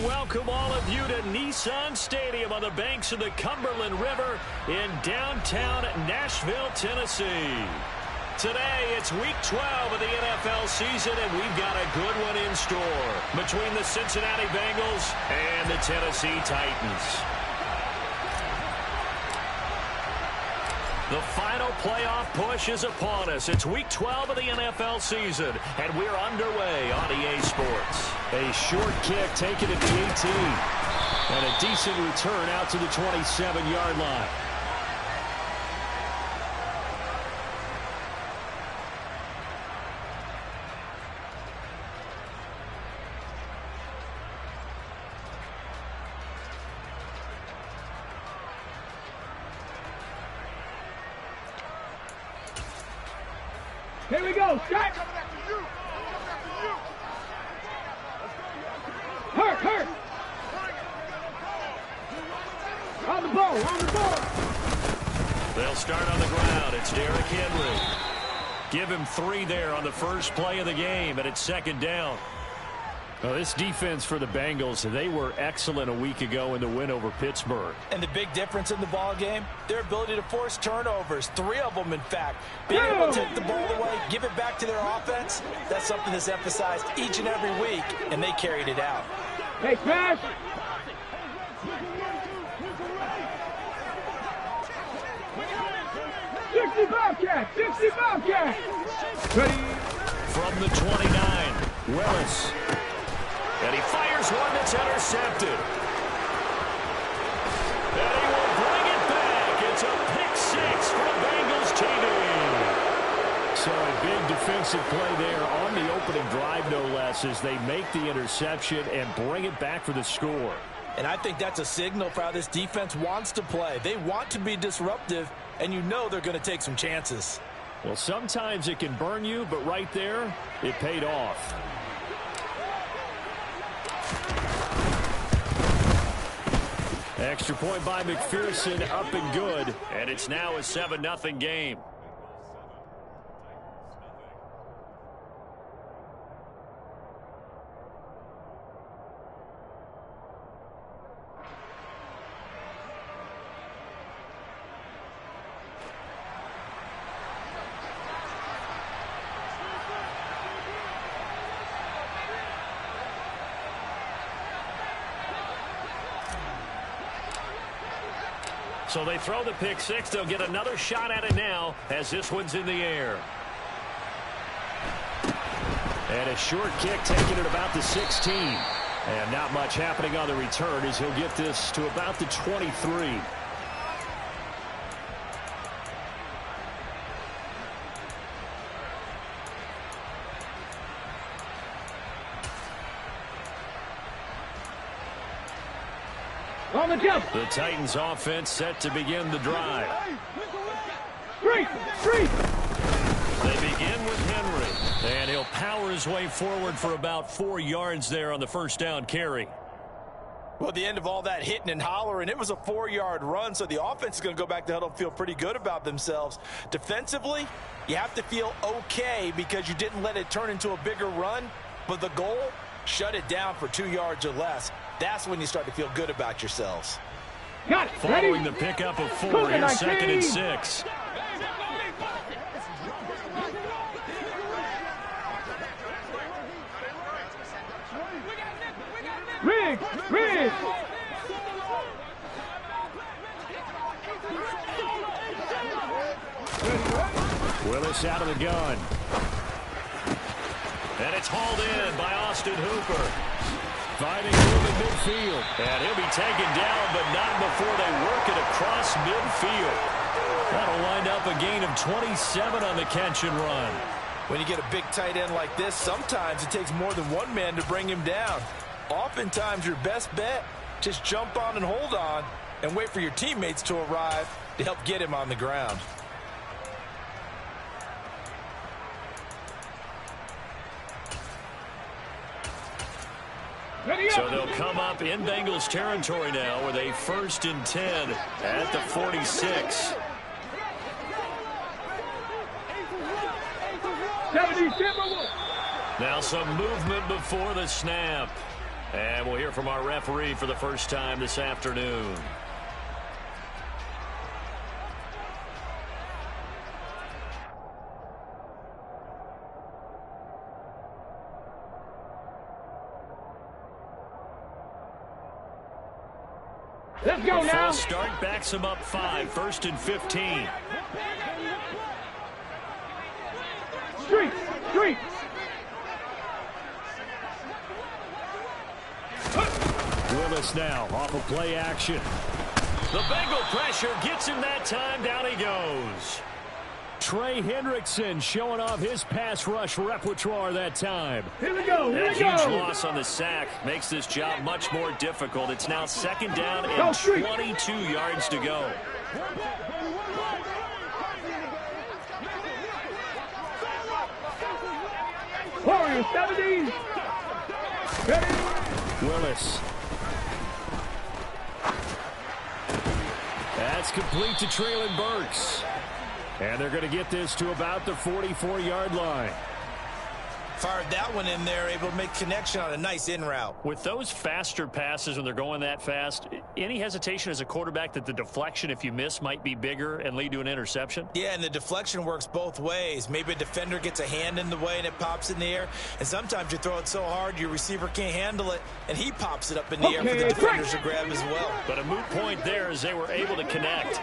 welcome all of you to Nissan Stadium on the banks of the Cumberland River in downtown Nashville, Tennessee. Today, it's Week 12 of the NFL season, and we've got a good one in store between the Cincinnati Bengals and the Tennessee Titans. The final playoff push is upon us. It's Week 12 of the NFL season, and we're underway on EA Sports. A short kick taken at the 18, and a decent return out to the 27-yard line. Here we go, Scott. Hurt. On the ball. They'll start on the ground. It's Derrick Henry. Give him 3 there on the first play of the game, and it's second down. Well, this defense for the Bengals, they were excellent a week ago in the win over Pittsburgh. And the big difference in the ball game, their ability to force turnovers, 3 of them in fact. Being able to take the ball away, give it back to their offense, that's something that's emphasized each and every week, and they carried it out. Hey, pass. Sixty Bobcat. Ready. From the 29, Willis. And he fires one that's intercepted. And he will bring it back. It's a pick 6 for the Bengals TD. So a big defensive play there on the opening drive, no less, as they make the interception and bring it back for the score. And I think that's a signal for how this defense wants to play. They want to be disruptive, and you know they're going to take some chances. Well, sometimes it can burn you, but right there, it paid off. Extra point by McPherson, up and good. And it's now a 7-0 game. So they throw the pick 6. They'll get another shot at it now as this one's in the air. And a short kick taken at about the 16. And not much happening on the return as he'll get this to about the 23. On the jump. The Titans offense set to begin the drive. Street. They begin with Henry. And he'll power his way forward for about 4 yards there on the first down carry. Well, the end of all that hitting and hollering, it was a 4-yard run, so the offense is going to go back to huddle and feel pretty good about themselves. Defensively, you have to feel okay because you didn't let it turn into a bigger run, but the goal, shut it down for 2 yards or less. That's when you start to feel good about yourselves. Got it. Following the pickup of 4, here's 2nd and 6. Riggs. Willis out of the gun. And it's hauled in by Austin Hooper. Finding room in midfield. And he'll be taken down, but not before they work it across midfield. That'll wind up a gain of 27 on the catch and run. When you get a big tight end like this, sometimes it takes more than one man to bring him down. Oftentimes, your best bet, just jump on and hold on and wait for your teammates to arrive to help get him on the ground. So they'll come up in Bengals territory now with a 1st and 10 at the 46. 77. Now some movement before the snap. And we'll hear from our referee for the first time this afternoon. Let's go The now. full start backs him up 5, 1st and 15. Street, street. Willis now off of play action. The Bengal pressure gets him that time. Down he goes. Trey Hendrickson showing off his pass rush repertoire that time. Here we go, here That we huge go. loss on the sack makes this job much more difficult. It's now 2nd down Go, and Street. 22 yards to go. Warriors, 70. Ready? Willis. That's complete to Traylon Burks. And they're going to get this to about the 44-yard line. Fired that one in there, able to make connection on a nice in route. With those faster passes when they're going that fast, any hesitation as a quarterback that the deflection, if you miss, might be bigger and lead to an interception? Yeah, and the deflection works both ways. Maybe a defender gets a hand in the way and it pops in the air. And sometimes you throw it so hard your receiver can't handle it, and he pops it up in the air for the defenders to grab as well. But a moot point there as they were able to connect.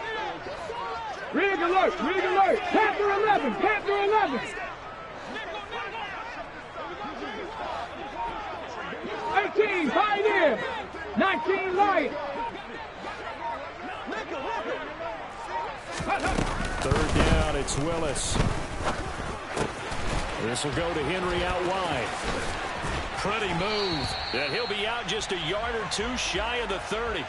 Rig alert, rig alert. Panther 11, Panther 11. 18, Pioneer. 19, Lion. 3rd down, it's Willis. This will go to Henry out wide. Pretty move. And he'll be out just a yard or two shy of the 30.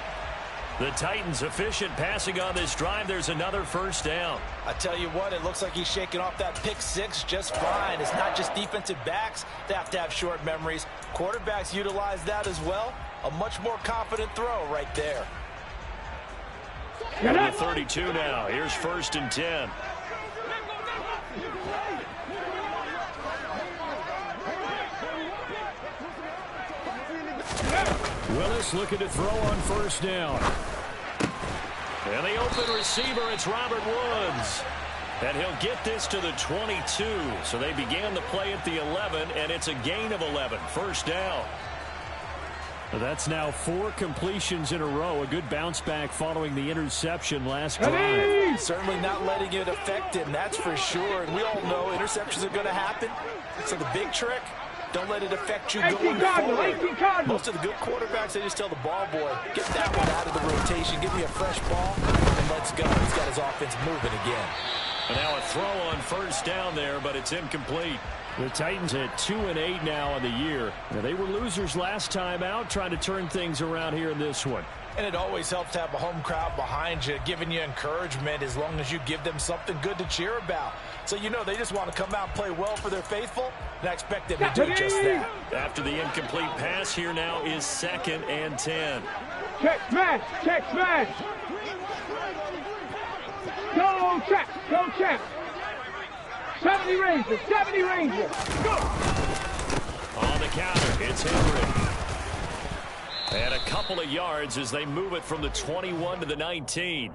The Titans efficient passing on this drive. There's another 1st down. I tell you what, it looks like he's shaking off that pick 6 just fine. It's not just defensive backs that have to have short memories. Quarterbacks utilize that as well. A much more confident throw right there. On the 32 now. Here's 1st and 10. Willis looking to throw on 1st down. And the open receiver, it's Robert Woods. And he'll get this to the 22. So they began the play at the 11, and it's a gain of 11. 1st down. That's now 4 completions in a row. A good bounce back following the interception last drive. Certainly not letting it affect him, that's for sure. And we all know interceptions are going to happen. So the big trick, don't let it affect you going forward. Most of the good quarterbacks, they just tell the ball boy, get that one out of the rotation, give me a fresh ball, and let's go. He's got his offense moving again. And now a throw on 1st down there, but it's incomplete. The Titans at 2-8 now on the year. Now, they were losers last time out, trying to turn things around here in this one. And it always helps to have a home crowd behind you, giving you encouragement as long as you give them something good to cheer about. So you know they just want to come out and play well for their faithful, and I expect them to do just that. After the incomplete pass, here now is 2nd and 10. Check smash, check smash. Go check, go check. 70 Rangers, 70 Rangers. Go. On the counter, it's Henry. And a couple of yards as they move it from the 21 to the 19.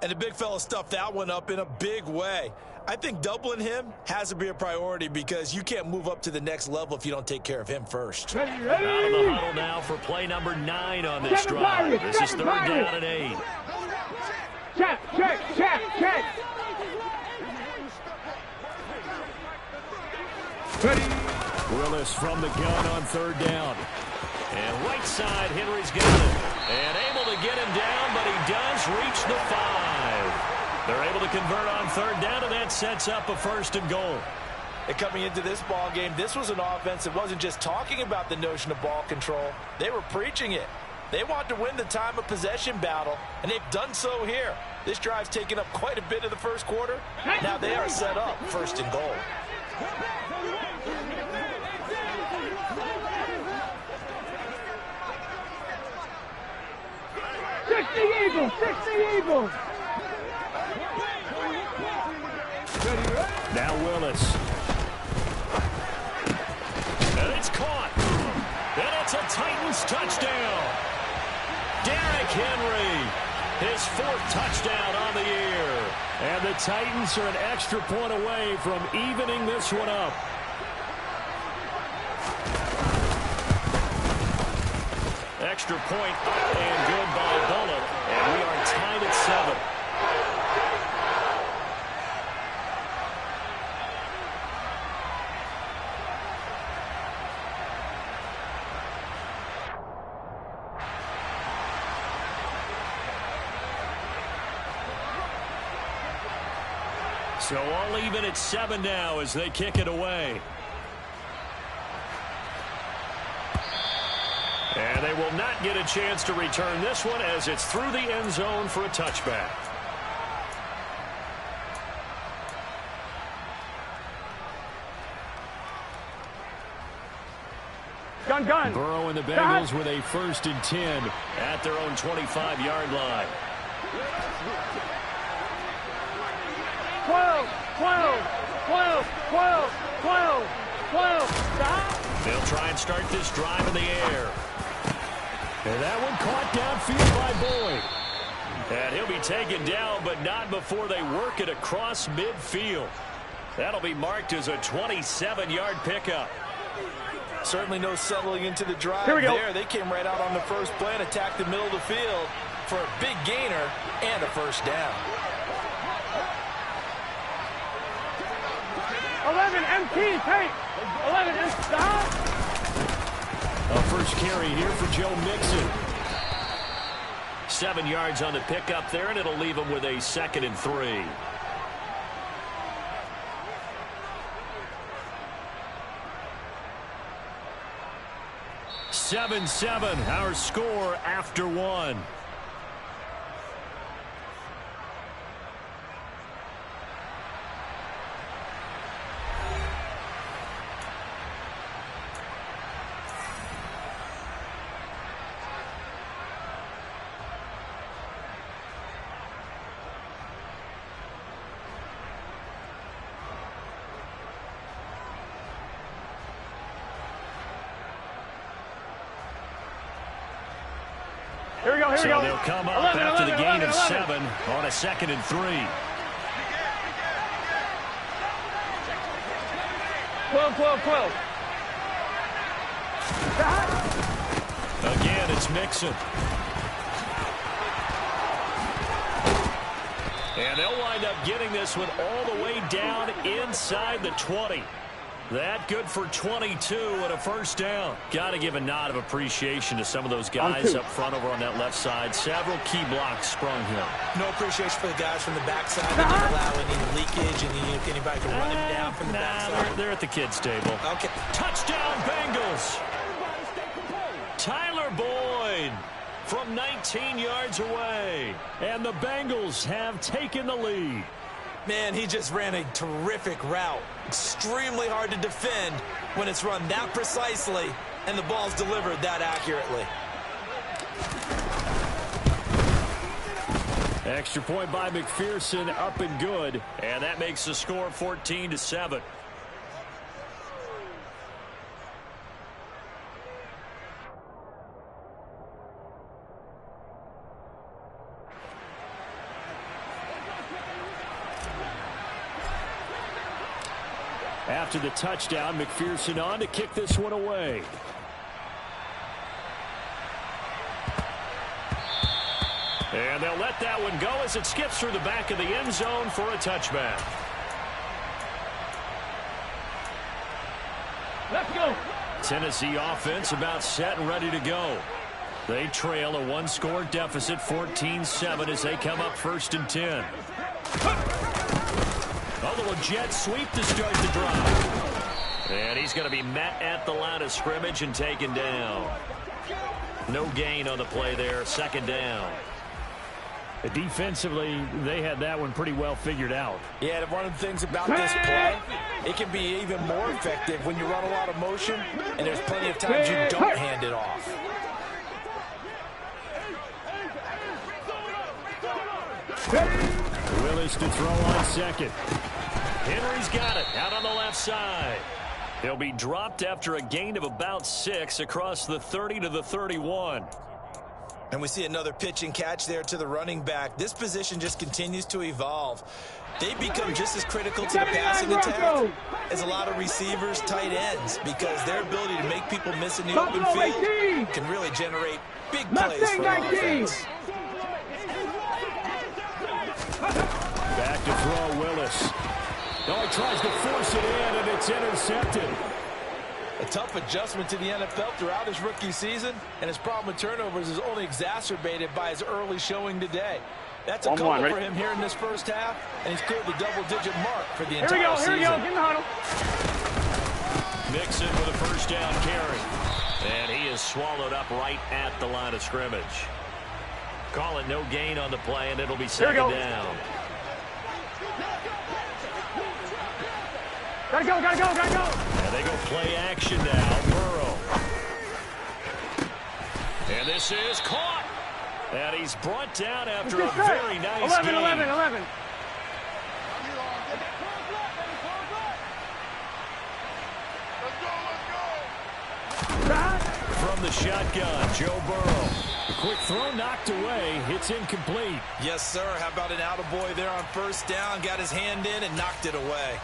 And the big fella stuffed that one up in a big way. I think doubling him has to be a priority because you can't move up to the next level if you don't take care of him first. Ready, Out of the ready. huddle now for play number 9 on this Seven drive. Pirates, This is 3rd seven down Pirates. and 8. Check, check, check, check. Ready. Willis from the gun on 3rd down. And right side, Henry's got it. And able to get him down, but he does reach the 5. They're able to convert on 3rd down, and that sets up a 1st and goal. And coming into this ball game, this was an offense that wasn't just talking about the notion of ball control. They were preaching it. They want to win the time of possession battle, and they've done so here. This drive's taken up quite a bit of the first quarter. Now they are set up 1st and goal. Eagles, 60 Eagles. Now Willis. And it's caught. And it's a Henry. His 4th touchdown on the year. And the Titans are an extra point away from evening this one up. Extra point up and good by Bullock. And we are tied at 7. So all even at 7 now as they kick it away. And they will not get a chance to return this one as it's through the end zone for a touchback. Gun. Burrow and the Bengals with a 1st and 10 at their own 25-yard line. 12. Stop. They'll try and start this drive in the air. And that one caught downfield by Boyd. And he'll be taken down, but not before they work it across midfield. That'll be marked as a 27-yard pickup. Certainly no settling into the drive Here we go. there. They came right out on the first play and attacked the middle of the field for a big gainer and a 1st down. 11 MT, take. 11 MT, stop. A first carry here for Joe Mixon. 7 yards on the pickup there, and it'll leave him with a 2nd and 3. Seven, our score after 1. Here we go. So they'll come up after the gain of 7 on a 2nd and 3. 12. Again, it's Mixon. And they'll wind up getting this one all the way down inside the 20. That good for 22 and a 1st down. Got to give a nod of appreciation to some of those guys up front over on that left side. Several key blocks sprung here. No appreciation for the guys from the backside. They didn't allow any leakage, and anybody can run him down from the backside. They're at the kids' table. Okay. Touchdown, Bengals. Tyler Boyd from 19 yards away. And the Bengals have taken the lead. Man, he just ran a terrific route. Extremely hard to defend when it's run that precisely and the ball's delivered that accurately. Extra point by McPherson, up and good. And that makes the score 14-7. After the touchdown, McPherson on to kick this one away. And they'll let that one go as it skips through the back of the end zone for a touchback. Let's go. Tennessee offense about set and ready to go. They trail a 1-score deficit, 14-7, as they come up 1st and 10. A little jet sweep to start the drive. And he's going to be met at the line of scrimmage and taken down. No gain on the play there, 2nd down. Defensively, they had that one pretty well figured out. Yeah, and one of the things about this play, it can be even more effective when you run a lot of motion, and there's plenty of times you don't hand it off. Willis to throw on 2nd. Henry's got it out on the left side. He'll be dropped after a gain of about 6 across the 30 to the 31. And we see another pitch and catch there to the running back. This position just continues to evolve. They become just as critical to the passing attack as a lot of receivers, tight ends, because their ability to make people miss in the open field can really generate big plays for offense. Back to throw, Willis. No, he tries to force it in, and it's intercepted. A tough adjustment to the NFL throughout his rookie season, and his problem with turnovers is only exacerbated by his early showing today. That's a couple for him here in this first half, and he's cleared the double-digit mark for the entire season. Here we go, get in the huddle. Mixon with a first down carry. And he is swallowed up right at the line of scrimmage. Call it no gain on the play, and it'll be second down. Gotta go. And they go play action now. Burrow. And this is caught. And he's brought down after a very nice game. 11. From the shotgun, Joe Burrow. The quick throw knocked away. It's incomplete. Yes, sir. How about an attaboy there on first down? Got his hand in and knocked it away.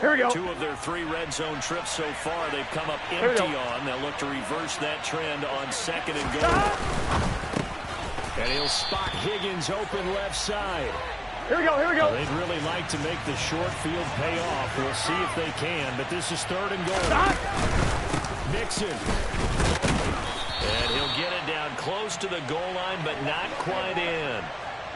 Here we go. 2 of their 3 red zone trips so far they've come up empty on. They'll look to reverse that trend on second and goal. And he'll spot Higgins open left side. Here we go. They'd really like to make the short field pay off. We'll see if they can, but this is third and goal. Mixon. And he'll get it down close to the goal line, but not quite in.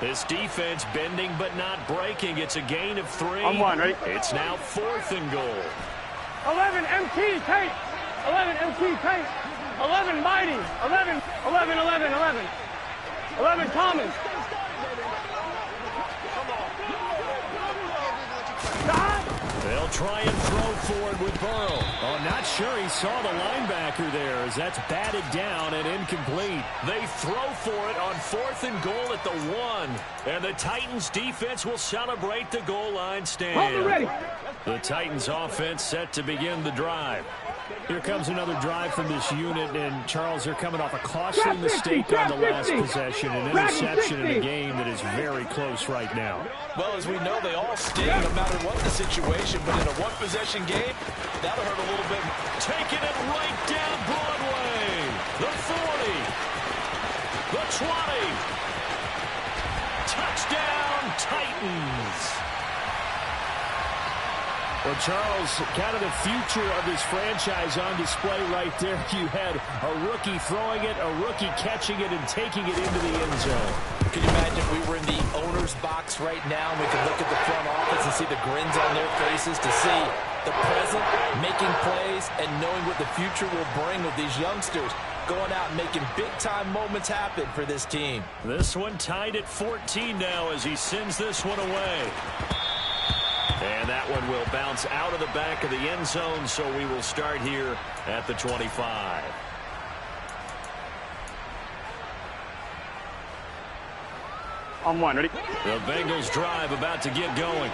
This defense bending but not breaking. It's a gain of 3. I'm one, ready? It's now 4th and goal. 11 MT Tate. 11 MT Tate. 11 Mighty. 11 Thomas. They'll try and throw forward with Burrow. Oh, not sure he saw the linebacker there as that's batted down and incomplete. They throw for it on 4th and goal at the 1. And the Titans defense will celebrate the goal line stand. The Titans offense set to begin the drive. Here comes another drive from this unit, and Charles, they're coming off a costly mistake on the last possession, an interception in a game that is very close right now. Well, as we know, they all sting no matter what the situation, but in a one-possession game, that'll hurt a little bit. Taking it right down Broadway. The 40. The 20. Touchdown, Titans. Well, Charles, kind of the future of this franchise on display right there. You had a rookie throwing it, a rookie catching it, and taking it into the end zone. Can you imagine if we were in the owner's box right now and we could look at the front office and see the grins on their faces to see the present, making plays, and knowing what the future will bring with these youngsters going out and making big-time moments happen for this team. This one tied at 14 now as he sends this one away. And that one will bounce out of the back of the end zone, so we will start here at the 25. On 1, ready? The Bengals drive about to get going.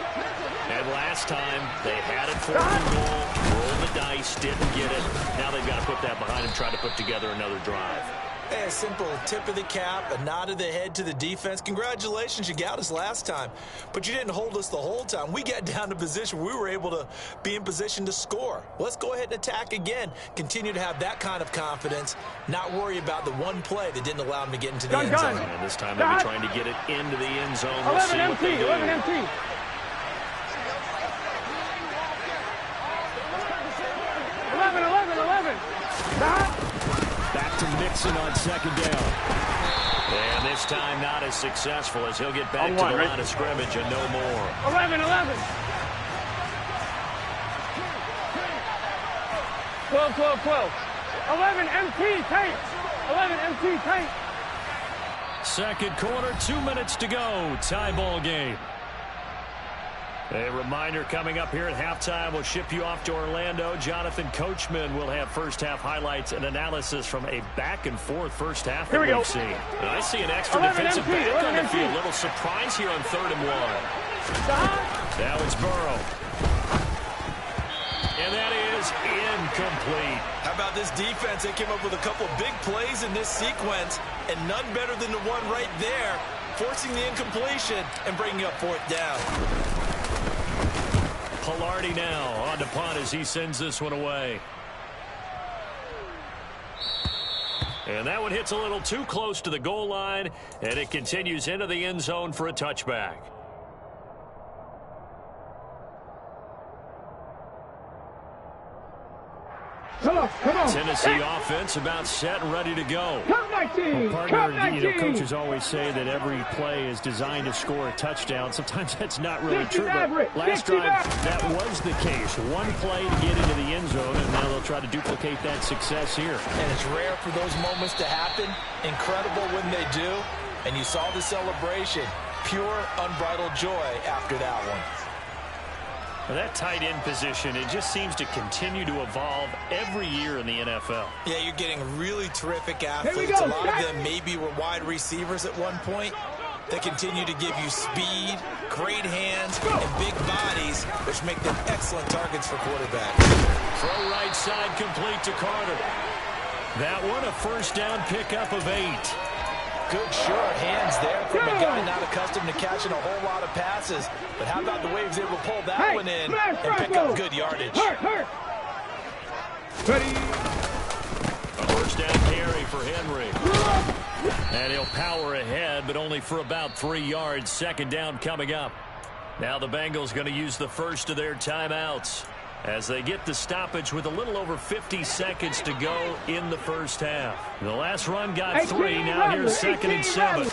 And last time, they had it 4th and goal, rolled the dice, didn't get it. Now they've got to put that behind and try to put together another drive. Hey, a simple tip of the cap, a nod of the head to the defense. Congratulations, you got us last time. But you didn't hold us the whole time. We got down to position. We were able to be in position to score. Let's go ahead and attack again. Continue to have that kind of confidence. Not worry about the one play that didn't allow them to get into the end zone. And this time they'll be trying to get it into the end zone. We'll see what they do. 11 MT. 11. Back to Mixon on second down. And this time not as successful as he'll get back to the line of scrimmage and no more. 11. 12. 11 MT Tate. 11 MT Tate. Second quarter, 2 minutes to go. Tie ball game. A reminder coming up here at halftime, we'll ship you off to Orlando. Jonathan Coachman will have first-half highlights and analysis from a back-and-forth first half that we've seen. And I see an extra defensive back on the field. Little surprise here on 3rd and 1. Now it's Burrow. And that is incomplete. How about this defense? They came up with a couple of big plays in this sequence, and none better than the one right there, forcing the incompletion and bringing up fourth down. Palardy now on to punt as he sends this one away. And that one hits a little too close to the goal line, and it continues into the end zone for a touchback. Come on. Tennessee offense about set and ready to go. Come 19. Well, Come partner, 19. coaches always say that every play is designed to score a touchdown. Sometimes that's not really true, but last drive, that was the case. One play to get into the end zone, and now they'll try to duplicate that success here. And it's rare for those moments to happen. Incredible when they do. And you saw the celebration. Pure, unbridled joy after that one. Well, that tight end position, it just seems to continue to evolve every year in the NFL. Yeah, you're getting really terrific athletes. Go. A lot of them maybe were wide receivers at one point. They continue to give you speed, great hands, and big bodies, which make them excellent targets for quarterbacks. Throw right side complete to Carter. That one a first down pickup of 8. Good short hands there from a guy not accustomed to catching a whole lot of passes. But how about the way he was able to pull that one in and pick up good yardage? Ready. A first down carry for Henry. And he'll power ahead, but only for about 3 yards. Second down coming up. Now the Bengals going to use the first of their timeouts as they get the stoppage with a little over 50 seconds to go in the first half. The last run got 3. Now here's 2nd and 7.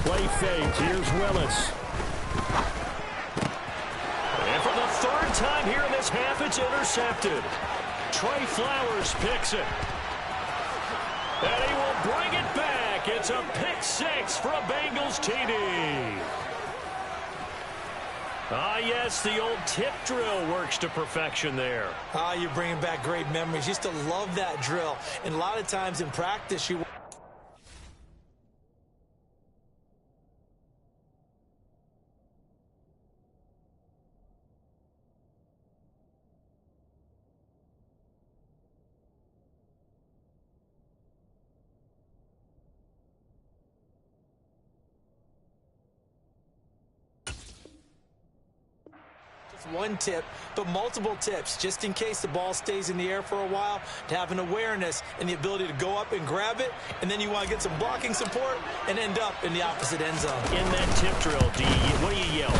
Play fake. Here's Willis. And for the 3rd time here in this half, it's intercepted. Trey Flowers picks it. And he will bring it back. It's a pick 6 for a Bengals TD. Ah, yes, the old tip drill works to perfection there. Ah, you're bringing back great memories. Used to love that drill. And a lot of times in practice, you... one tip, but multiple tips, just in case the ball stays in the air for a while, to have an awareness and the ability to go up and grab it, and then you want to get some blocking support and end up in the opposite end zone. In that tip drill, what do you yell?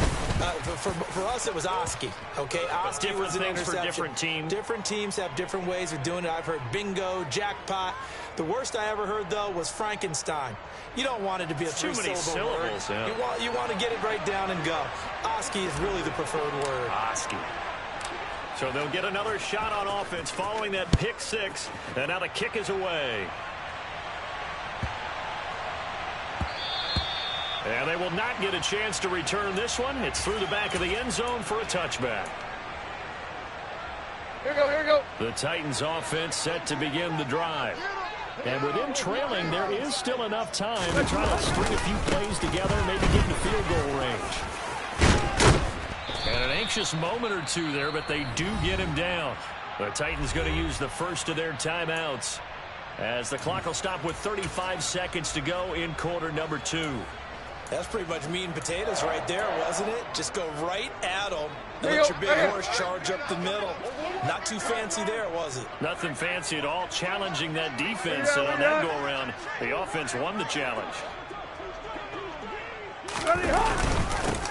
For us, it was Oski. Okay, Oski different was an things for interception. different teams. Different teams have different ways of doing it. I've heard bingo, jackpot. The worst I ever heard, though, was Frankenstein. You don't want it to be a three-syllable word. Yeah. You want to get it right down and go. Oski is really the preferred word. Oski. So they'll get another shot on offense following that pick 6. And now the kick is away. And they will not get a chance to return this one. It's through the back of the end zone for a touchback. Here we go. The Titans offense set to begin the drive. And with them trailing, there is still enough time to try to string a few plays together, maybe get in the field goal range. And an anxious moment or two there, but they do get him down. The Titans going to use the first of their timeouts as the clock will stop with 35 seconds to go in quarter number 2. That's pretty much meat and potatoes right there, wasn't it? Just go right at them and let your big horse charge up the middle. Not too fancy there, was it? Nothing fancy at all, challenging that defense. And on that go-around, the offense won the challenge.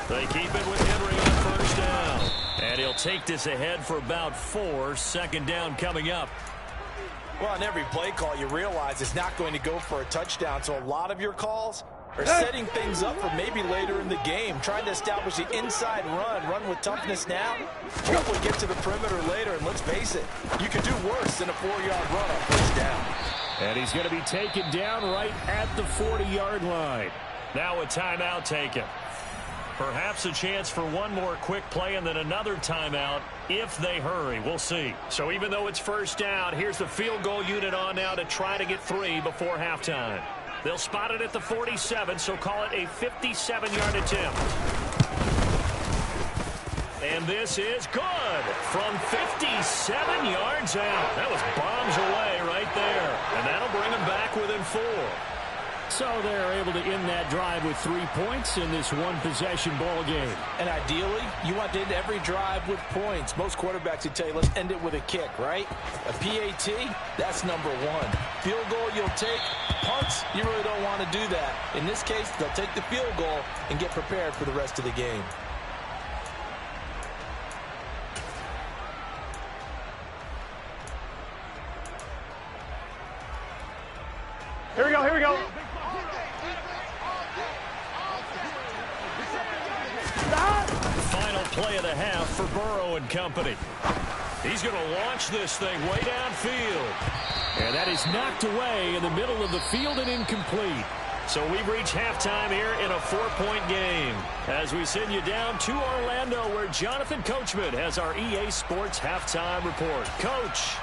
They keep it with Henry on first down. And he'll take this ahead for about 4. Second down coming up. Well, on every play call, you realize it's not going to go for a touchdown. So a lot of your calls are setting things up for maybe later in the game, trying to establish the inside run with toughness now, hopefully get to the perimeter later, and let's face it, you could do worse than a 4-yard run on first down. And he's going to be taken down right at the 40-yard line. Now a timeout taken. Perhaps a chance for one more quick play and then another timeout if they hurry. We'll see. So even though it's first down, here's the field goal unit on now to try to get 3 before halftime. They'll spot it at the 47, so call it a 57-yard attempt. And this is good from 57 yards out. That was bombs away right there. And that'll bring them back within 4. So they're able to end that drive with 3 points in this one-possession ball game. And ideally, you want to end every drive with points. Most quarterbacks would tell you, let's end it with a kick, right? A PAT, that's number 1. Field goal you'll take. Punts, you really don't want to do that. In this case, they'll take the field goal and get prepared for the rest of the game. Here we go, here we go. Final play of the half for Burrow and company. He's going to launch this thing way downfield. And that is knocked away in the middle of the field and incomplete. So we've reached halftime here in a 4-point game. As we send you down to Orlando, where Jonathan Coachman has our EA Sports halftime report. Coach.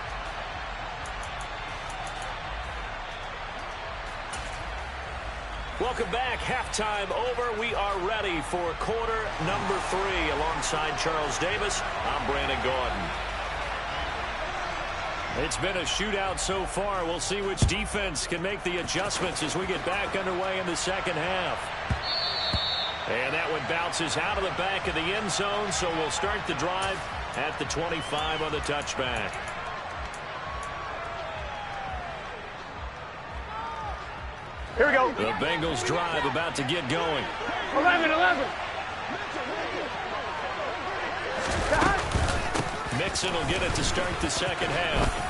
Welcome back. Halftime over. We are ready for quarter number 3. Alongside Charles Davis, I'm Brandon Gaudin. It's been a shootout so far. We'll see which defense can make the adjustments as we get back underway in the second half. And that one bounces out of the back of the end zone, so we'll start the drive at the 25 on the touchback. Here we go. The Bengals drive about to get going. 11. Mixon will get it to start the second half.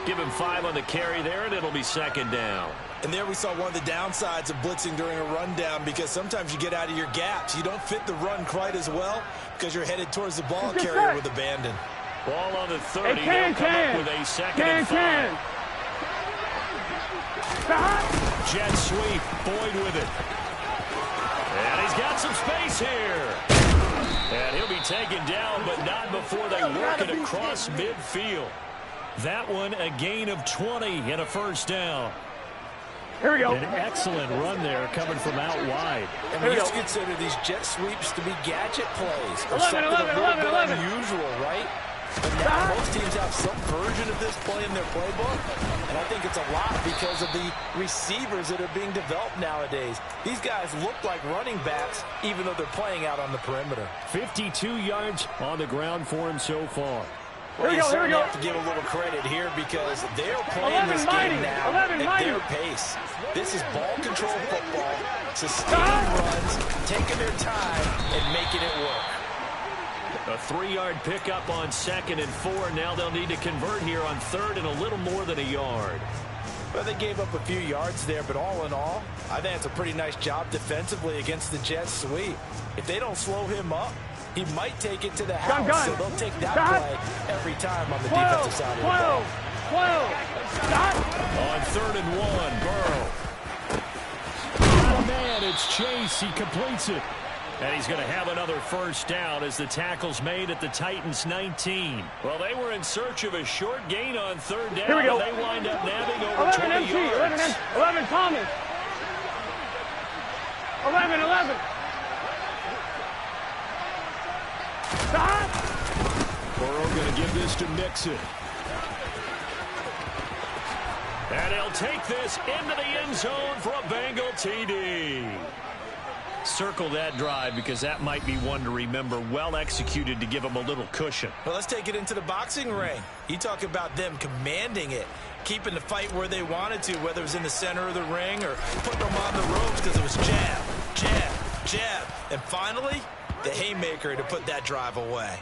Give him 5 on the carry there, and it'll be second down. And there we saw one of the downsides of blitzing during a rundown, because sometimes you get out of your gaps. You don't fit the run quite as well because you're headed towards the ball carrier with abandon. Ball on the 30. They'll come up with a second and 5. Jet sweep. Boyd with it. And he's got some space here. And he'll be taken down, but not before they work it across midfield. That one a gain of 20 and a first down. Here we go. An excellent run there coming from out wide. And we used to consider these jet sweeps to be gadget plays. Or something a little bit unusual, right? But now most teams have some version of this play in their playbook. And I think it's a lot because of the receivers that are being developed nowadays. These guys look like running backs, even though they're playing out on the perimeter. 52 yards on the ground for him so far. Well, you certainly have to give a little credit here because they're playing this game now at their pace. This is ball control football, sustaining runs, taking their time, and making it work. A 3-yard pickup on 2nd and 4. Now they'll need to convert here on 3rd and a little more than a yard. Well, they gave up a few yards there, but all in all, I think it's a pretty nice job defensively against the jet sweep. If they don't slow him up, he might take it to the house, so they'll take that play every time on the defensive side of the ball. On 3rd and 1, Burrow. Oh, man, it's Chase. He completes it. And he's going to have another first down as the tackle's made at the Titans' 19. Well, they were in search of a short gain on 3rd down. Here we go. They wind up nabbing over 20 yards. 11 Thomas. 11. Burrow going to give this to Mixon. And he'll take this into the end zone for a Bengal TD. Circle that drive because that might be one to remember. Well executed to give them a little cushion. Well, let's take it into the boxing ring. You talk about them commanding it, keeping the fight where they wanted to, whether it was in the center of the ring or putting them on the ropes because it was jab, jab, jab. And finally, the haymaker to put that drive away.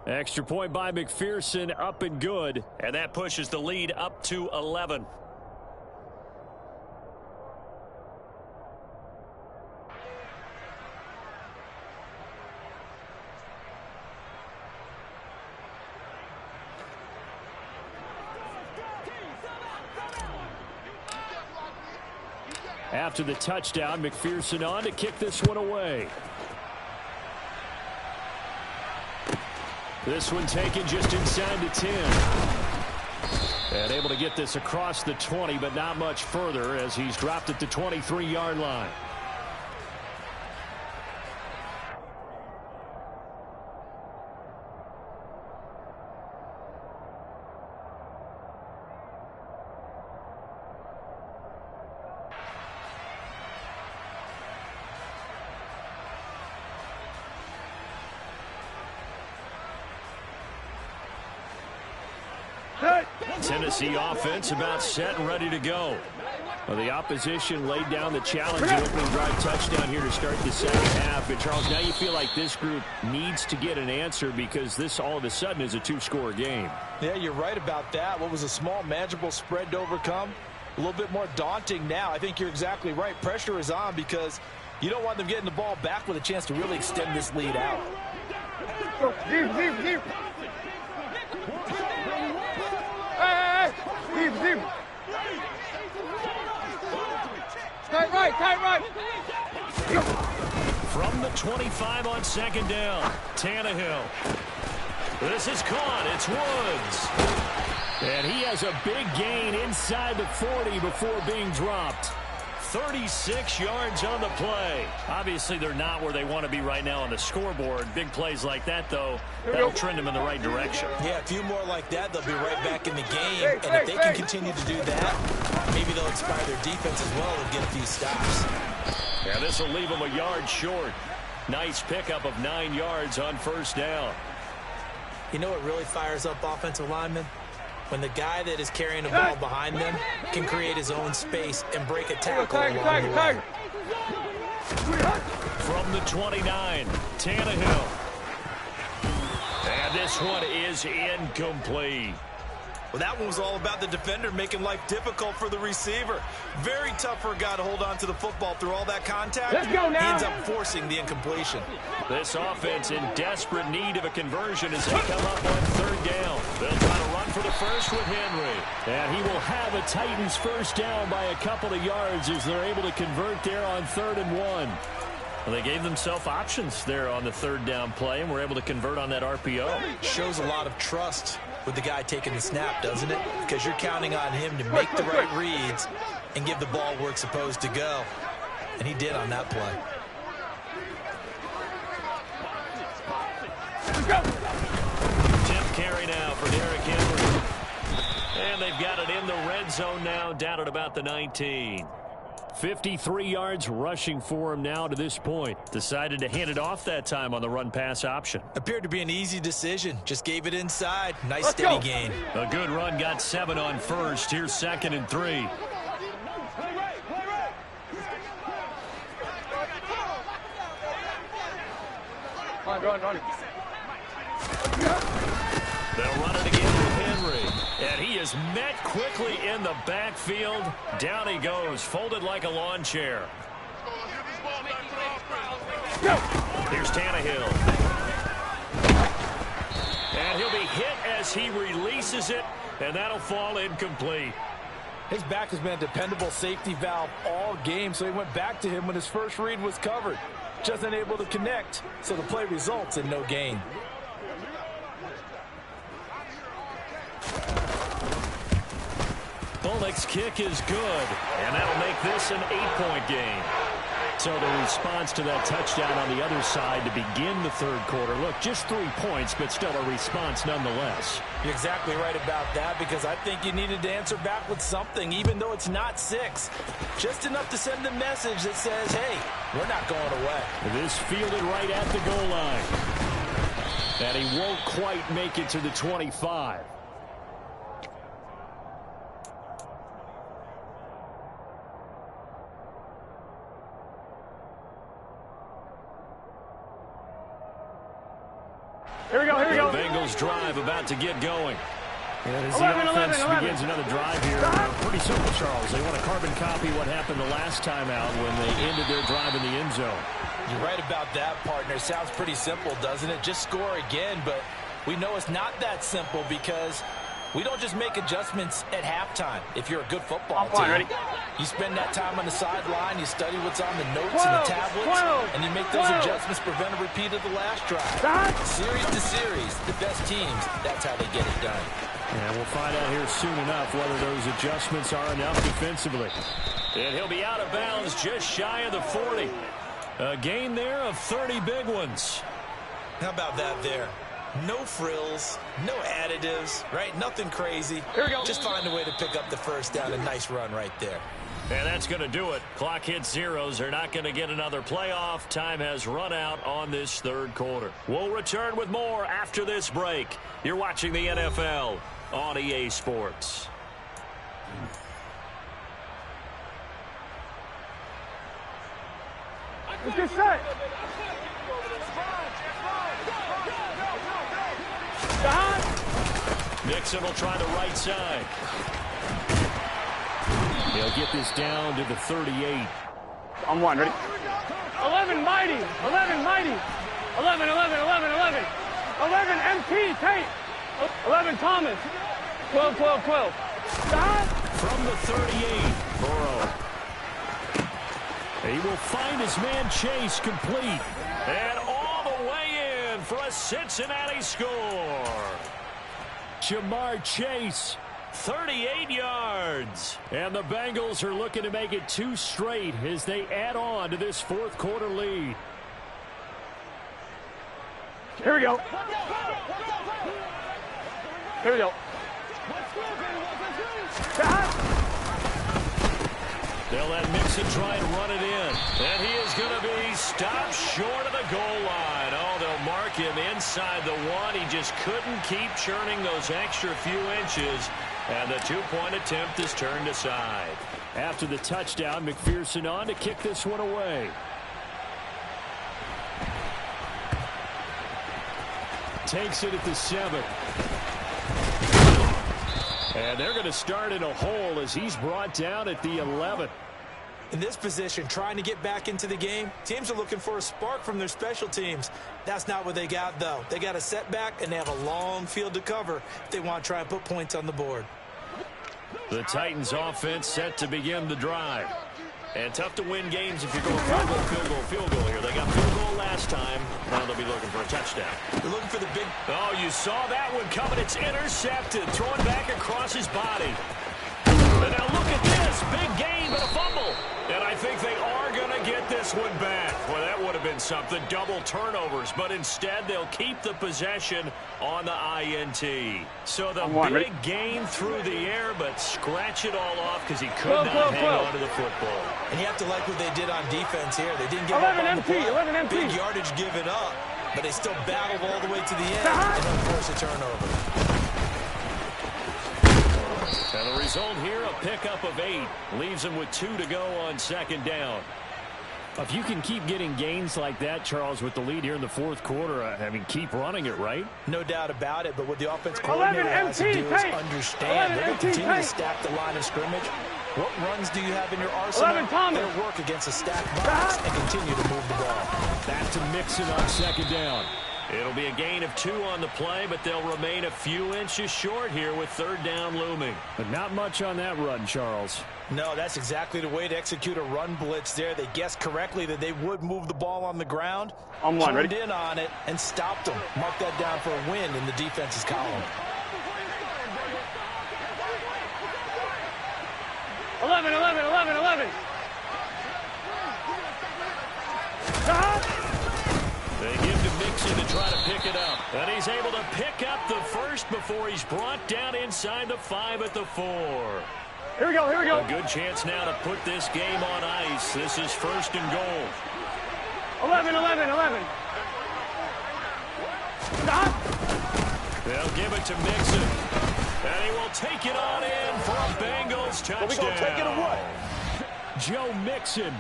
Extra point by McPherson, up and good. And that pushes the lead up to 11. After the touchdown, McPherson on to kick this one away. This one taken just inside the 10. And able to get this across the 20, but not much further as he's dropped at the 23-yard line. Tennessee offense about set and ready to go. Well, the opposition laid down the challenge, the opening drive touchdown here to start the second half. And, Charles, now you feel like this group needs to get an answer because this all of a sudden is a two-score game. Yeah, you're right about that. What was a small, manageable spread to overcome? A little bit more daunting now. I think you're exactly right. Pressure is on because you don't want them getting the ball back with a chance to really extend this lead out. Deep. Hey, deep. Tight right. From the 25 on second down, Tannehill. This is caught. It's Woods. And he has a big gain inside the 40 before being dropped. 36 yards on the play. Obviously, they're not where they want to be right now on the scoreboard. Big plays like that, though, that'll trend them in the right direction. Yeah, a few more like that, they'll be right back in the game. And if they can continue to do that, maybe they'll inspire their defense as well and get a few stops. Yeah, this will leave them a yard short. Nice pickup of 9 yards on first down. You know what really fires up offensive linemen? When the guy that is carrying the ball behind them can create his own space and break a tackle along the way. From the 29, Tannehill. And this one is incomplete. Well, that one was all about the defender making life difficult for the receiver. Very tough for a guy to hold on to the football through all that contact. Let's go now. He ends up forcing the incompletion. This offense in desperate need of a conversion as they come up on third down. They'll try to run for the first with Henry. And he will have a Titans first down by a couple of yards as they're able to convert there on 3rd and 1. Well, they gave themselves options there on the third down play and were able to convert on that RPO. Shows a lot of trust with the guy taking the snap, doesn't it? Because you're counting on him to make the right reads and give the ball where it's supposed to go. And he did on that play. 10th carry now for Derrick Henry. And they've got it in the red zone now, down at about the 19. 53 yards rushing for him now to this point. Decided to hand it off that time on the run-pass option. Appeared to be an easy decision. Just gave it inside. Nice steady gain. A good run, got 7 on first. Here's 2nd and 3. Run. They'll run it again with Henry. And he is met quickly in the backfield. Down he goes, folded like a lawn chair. Here's Tannehill. And he'll be hit as he releases it, and that'll fall incomplete. His back has been a dependable safety valve all game, so he went back to him when his first read was covered. Just unable to connect, so the play results in no gain. Bullock's kick is good, and that'll make this an 8-point game. So the response to that touchdown on the other side to begin the third quarter. Look, just 3 points, but still a response nonetheless. You're exactly right about that, because I think you needed to answer back with something, even though it's not 6. Just enough to send a message that says, hey, we're not going away. This fielded right at the goal line. And he won't quite make it to the 25. Here we go. The Bengals drive about to get going. And as the offense begins another drive here, pretty simple, Charles. They want to carbon copy what happened the last time out when they ended their drive in the end zone. You're right about that, partner. Sounds pretty simple, doesn't it? Just score again, but we know it's not that simple because we don't just make adjustments at halftime if you're a good football team. You spend that time on the sideline, you study what's on the notes and the tablets, and you make those adjustments, prevent a repeat of the last drive. Series to series, the best teams, that's how they get it done. And we'll find out here soon enough whether those adjustments are enough defensively. And he'll be out of bounds just shy of the 40. A gain there of 30 big ones. How about that there? No frills, no additives, right? Nothing crazy. Here we go. Just find a way to pick up the first down. A nice run right there. And that's going to do it. Clock hits zeros. They're not going to get another playoff. Time has run out on this third quarter. We'll return with more after this break. You're watching the NFL on EA Sports. Let's get set. Mixon will try the right side. They'll get this down to the 38. On one, ready? 11 mighty, 11 mighty, 11, 11, 11, 11, 11 MT Tate, 11 Thomas, 12, 12, 12. From the 38, Burrow. He will find his man Chase complete. And all the way in for a Cincinnati score. Jamar Chase. 38 yards. And the Bengals are looking to make it 2 straight as they add on to this fourth quarter lead. Here we go. Here we go. They'll let Mixon try and run it in. And he is going to be stopped short of the goal line. Oh, they'll mark him inside the 1. He just couldn't keep churning those extra few inches. And the 2-point attempt is turned aside. After the touchdown, McPherson on to kick this one away. Takes it at the 7. And they're going to start in a hole as he's brought down at the 11. In this position, trying to get back into the game, teams are looking for a spark from their special teams. That's not what they got, though. They got a setback, and they have a long field to cover if they want to try and put points on the board. The Titans offense set to begin the drive. And tough to win games if you're going field goal here. They got field goal last time. Now they'll be looking for a touchdown. They're looking for the big... Oh, you saw that one coming. It's intercepted. Throwing back across his body. And now look at this. Big gain, but a fumble. And I think they are going to get this one back. Well, that would have been something. Double turnovers. But instead, they'll keep the possession on the INT. So the big gain through the air, but scratch it all off because he could not hang on to the football. And you have to like what they did on defense here. They didn't give up on the play. 11 MT. Big yardage given up, but they still battled all the way to the end and don't force a turnover. And the result here, a pickup of 8. Leaves them with 2 to go on second down. If you can keep getting gains like that, Charles, with the lead here in the fourth quarter, I mean, keep running it, right? No doubt about it, but what the offense coordinator has to do is understand. They're going to continue to stack the line of scrimmage. What runs do you have in your arsenal? They'll work against a stacked box and continue to move the ball. Back to Mixon on second down. It'll be a gain of 2 on the play, but they'll remain a few inches short here with third down looming. But not much on that run, Charles. No, that's exactly the way to execute a run blitz there. They guessed correctly that they would move the ball on the ground. On one, turned in on it and stopped them. Mark that down for a win in the defense's column. 11, 11, 11, 11. They give to Mixon to try to pick it up. And he's able to pick up the first before he's brought down inside the 5 at the 4. Here we go, here we go. A good chance now to put this game on ice. This is first and goal. 11, 11, 11. They'll give it to Mixon. And he will take it on in for a Bengals touchdown. We gonna take it away. Joe Mixon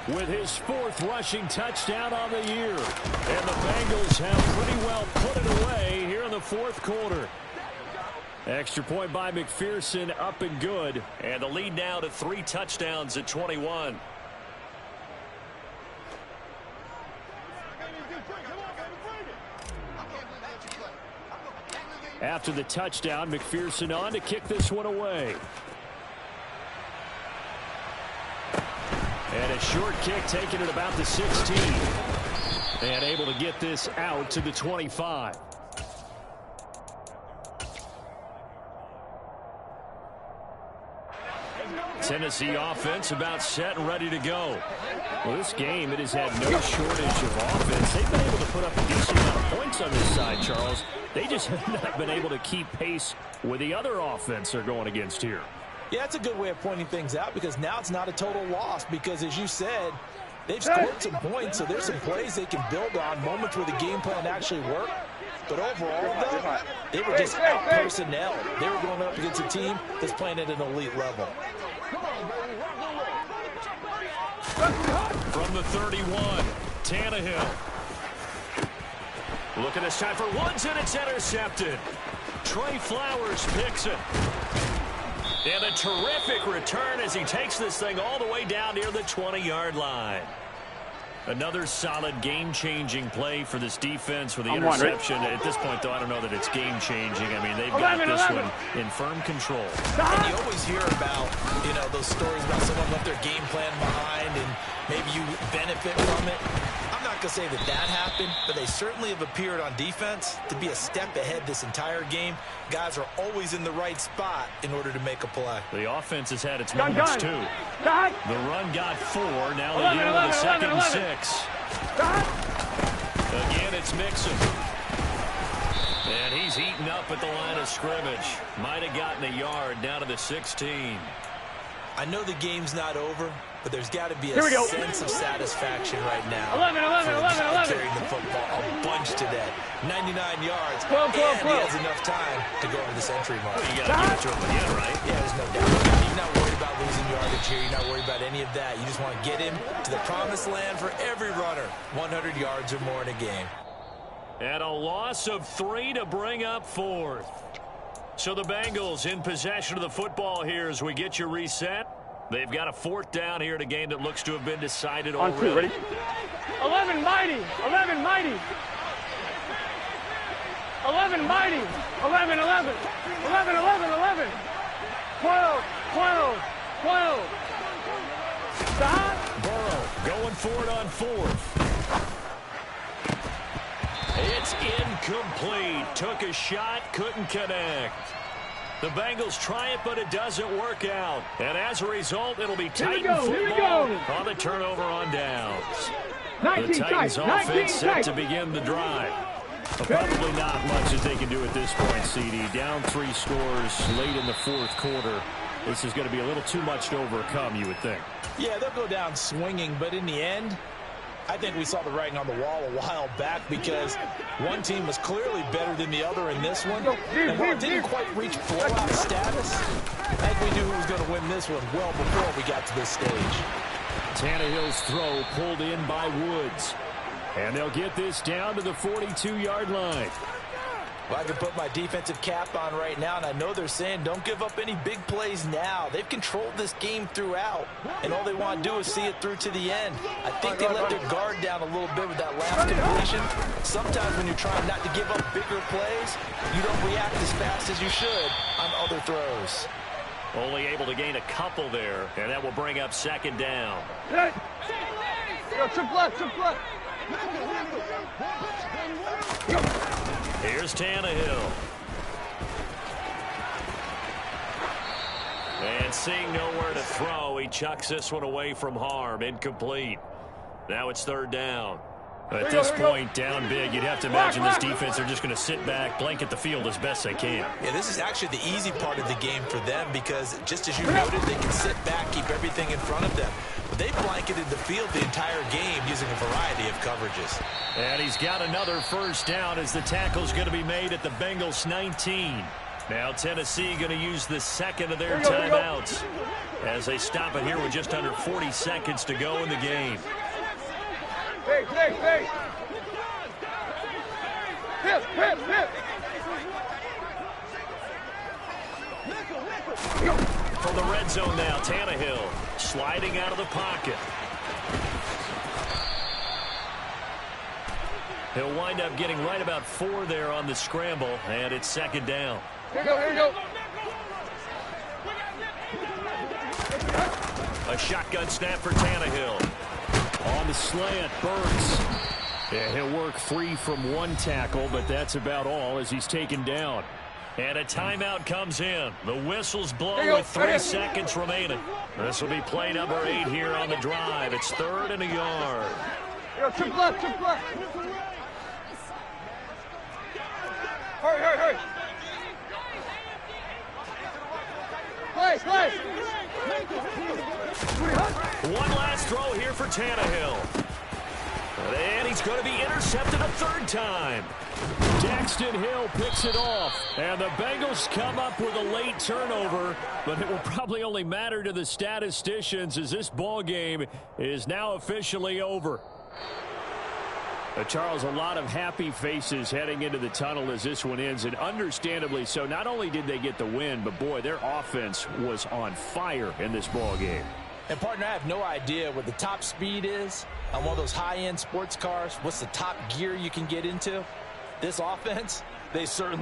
with his 4th rushing touchdown on the year. And the Bengals have pretty well put it away here in the fourth quarter. Extra point by McPherson, up and good. And the lead now to 3 touchdowns at 21. After the touchdown, McPherson on to kick this one away. And a short kick taken at about the 16. And able to get this out to the 25. Tennessee offense about set and ready to go. Well, this game, it has had no shortage of offense. They've been able to put up a decent amount of points on this side, Charles. They just have not been able to keep pace with the other offense they're going against here. Yeah, that's a good way of pointing things out because now it's not a total loss because, as you said, They've scored some points, so there's some plays they can build on, moments where the game plan actually worked. But overall, though, they were just out-personnel. They were going up against a team that's playing at an elite level. From the 31, Tannehill. Look at this time for Woods, and it's intercepted. Trey Flowers picks it. And a terrific return as he takes this thing all the way down near the 20-yard line. Another solid game-changing play for this defense with the interception. At this point, though, I don't know that it's game-changing. I mean, they've got this one in firm control. And you always hear about, you know, those stories about someone left their game plan behind and maybe you benefit from it. I'm not going to say that that happened, but they certainly have appeared on defense to be a step ahead this entire game. Guys are always in the right spot in order to make a play. The offense has had its moments, too. The run got 4. Now they deal with a 2nd and 6. Again, it's Mixon. And he's eaten up at the line of scrimmage. Might have gotten a yard down to the 16. I know the game's not over, but there's got to be a sense of satisfaction right now. 11. Carrying the football a bunch today. 99 yards, and he has enough time to go over the century mark. Well, you got to give it to him again, right? Yeah, there's no doubt. You're not worried about losing yardage here. You're not worried about any of that. You just want to get him to the promised land for every runner. 100 yards or more in a game. And a loss of 3 to bring up 4th. So the Bengals in possession of the football here as we get you reset. They've got a 4th down here in a game that looks to have been decided already. On 2, ready? 11 mighty. 11 mighty. 11 mighty. 11. 12. Stop. Burrow going for it on 4th. It's incomplete. Took a shot, couldn't connect. The Bengals try it, but it doesn't work out. And as a result, it'll be Titan football on the turnover on downs. The Titans offense set to begin the drive. Probably not much that they can do at this point, CD. Down 3 scores late in the 4th quarter. This is going to be a little too much to overcome, you would think. Yeah, they'll go down swinging, but in the end, I think we saw the writing on the wall a while back because one team was clearly better than the other in this one. And while it didn't quite reach blowout status, I think we knew who was going to win this one well before we got to this stage. Tannehill's throw pulled in by Woods. And they'll get this down to the 42-yard line. Well, I can put my defensive cap on right now, and I know they're saying don't give up any big plays now. They've controlled this game throughout, and all they want to do is see it through to the end. I think they let their guard down a little bit with that last completion. Sometimes when you're trying not to give up bigger plays, you don't react as fast as you should on other throws. Only able to gain a couple there, and that will bring up 2nd down. Trip left. Here's Tannehill. And seeing nowhere to throw, he chucks this one away from harm. Incomplete. Now it's 3rd down. At this point, down big, you'd have to imagine this defense are just going to sit back, blanket the field as best they can. Yeah, this is actually the easy part of the game for them because, just as you noted, they can sit back, keep everything in front of them. But they blanketed the field the entire game using a variety of coverages. And he's got another 1st down as the tackle's going to be made at the Bengals 19. Now Tennessee going to use the 2nd of their timeouts as they stop it here with just under 40 seconds to go in the game. Hip. From the red zone now, Tannehill sliding out of the pocket. He'll wind up getting right about 4 there on the scramble, and it's 2nd down. Here we go. A shotgun snap for Tannehill. On the slant, Burks. Yeah, he'll work free from 1 tackle, but that's about all as he's taken down. And a timeout comes in. The whistles blow with 3 seconds remaining. This will be play number 8 here on the drive. It's 3rd and a yard. Trip left. Hurry. Play. One last throw here for Tannehill. And he's going to be intercepted a third time. Daxton Hill picks it off. And the Bengals come up with a late turnover, but it will probably only matter to the statisticians as this ball game is now officially over. Charles, a lot of happy faces heading into the tunnel as this one ends, and understandably so. Not only did they get the win, but boy, their offense was on fire in this ball game. And, partner, I have no idea what the top speed is on one of those high-end sports cars. What's the top gear you can get into? This offense, they certainly